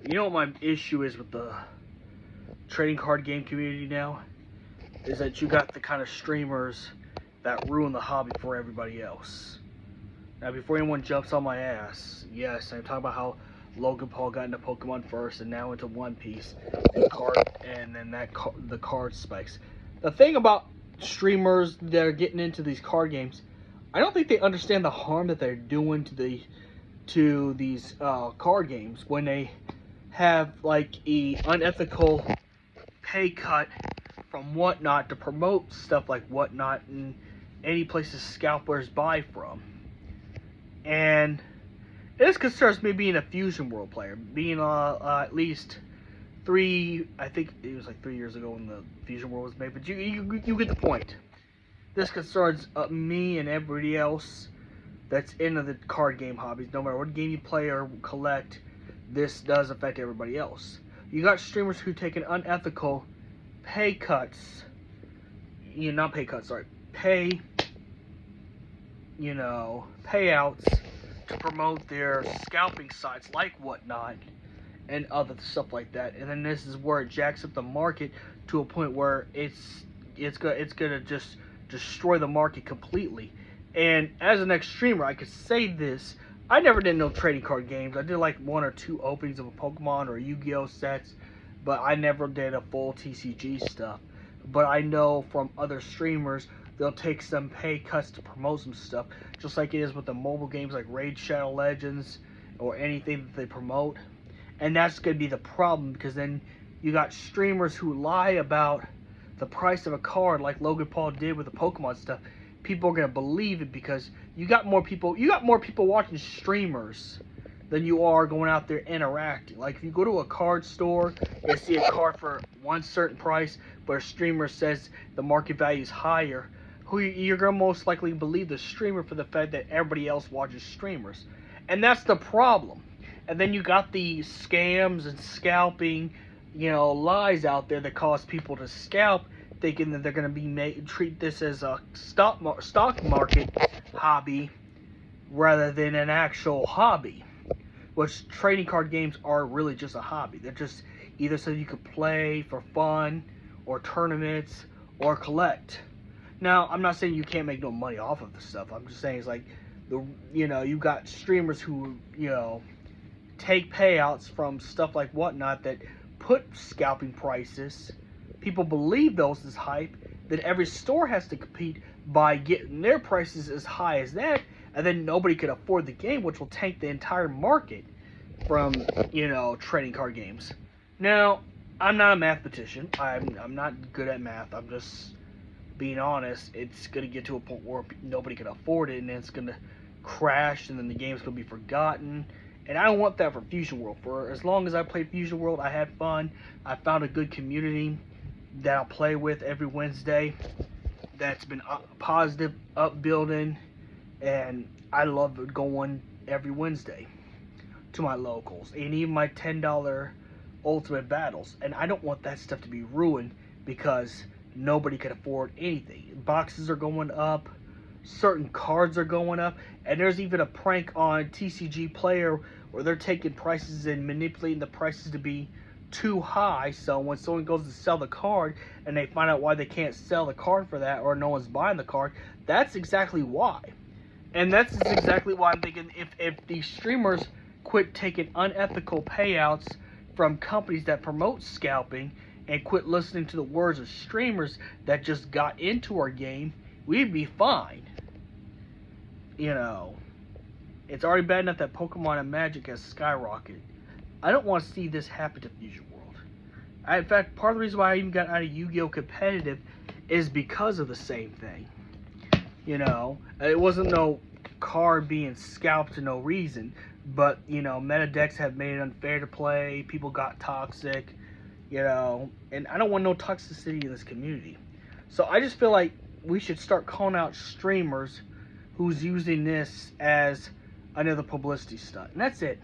You know what my issue is with the trading card game community now? Is that you got the kind of streamers that ruin the hobby for everybody else. Now, before anyone jumps on my ass, yes, I'm talking about how Logan Paul got into Pokemon first and now into One Piece and then the card spikes. The thing about streamers that are getting into these card games, I don't think they understand the harm that they're doing to these card games when they have like a unethical pay cut from Whatnot to promote stuff like Whatnot and any places scalpers buy from. And this concerns me being a Fusion World player, being at least I think it was like 3 years ago when the Fusion World was made, but you get the point. This concerns me and everybody else that's into the card game hobbies. No matter what game you play or collect, this does affect everybody else. You got streamers who take an unethical pay cuts, not pay cuts, sorry, payouts to promote their scalping sites like Whatnot and other stuff like that. And then this is where it jacks up the market to a point where it's gonna just destroy the market completely. And as an ex-streamer, I could say this: I never did no trading card games. I did like 1 or 2 openings of a Pokemon or Yu-Gi-Oh sets, but I never did a full TCG stuff. But I know from other streamers, they'll take some pay cuts to promote some stuff, just like it is with the mobile games like Raid Shadow Legends or anything that they promote. And that's going to be the problem, because then you got streamers who lie about the price of a card like Logan Paul did with the Pokemon stuff. People are going to believe it because you got more people watching streamers than you are going out there interacting. Like if you go to a card store and see a card for one certain price, but a streamer says the market value is higher, you're going to most likely believe the streamer for the fact that everybody else watches streamers. And that's the problem. And then you got the scams and scalping, lies out there that cause people to scalp, thinking that they're going to treat this as a stock market hobby rather than an actual hobby. Which trading card games are really just a hobby. They're just either so you could play for fun, or tournaments, or collect. Now, I'm not saying you can't make no money off of this stuff. I'm just saying it's like you got streamers who take payouts from stuff like Whatnot that put scalping prices. People believe those is hype. Then every store has to compete by getting their prices as high as that, and then nobody could afford the game, which will tank the entire market from trading card games. Now, I'm not a mathematician. I'm not good at math. I'm just being honest. It's gonna get to a point where nobody can afford it, and then it's gonna crash, and then the game's gonna be forgotten. And I don't want that for Fusion World. For as long as I played Fusion World, I had fun. I found a good community that I'll play with every Wednesday. That's been positive, upbuilding, and I love going every Wednesday to my locals and even my $10 ultimate battles. And I don't want that stuff to be ruined because nobody can afford anything. Boxes are going up, certain cards are going up, and there's even a prank on TCG Player where they're taking prices and manipulating the prices to be too high, so when someone goes to sell the card and they find out why they can't sell the card for that, or no one's buying the card, that's exactly why. And that's exactly why I'm thinking if these streamers quit taking unethical payouts from companies that promote scalping and quit listening to the words of streamers that just got into our game, we'd be fine. It's already bad enough that Pokemon and Magic has skyrocketed. I don't want to see this happen to Fusion World. In fact, part of the reason why I even got out of Yu-Gi-Oh! Competitive is because of the same thing. It wasn't no card being scalped for no reason, but, meta decks have made it unfair to play, people got toxic, and I don't want no toxicity in this community. So I just feel like we should start calling out streamers who's using this as another publicity stunt. And that's it.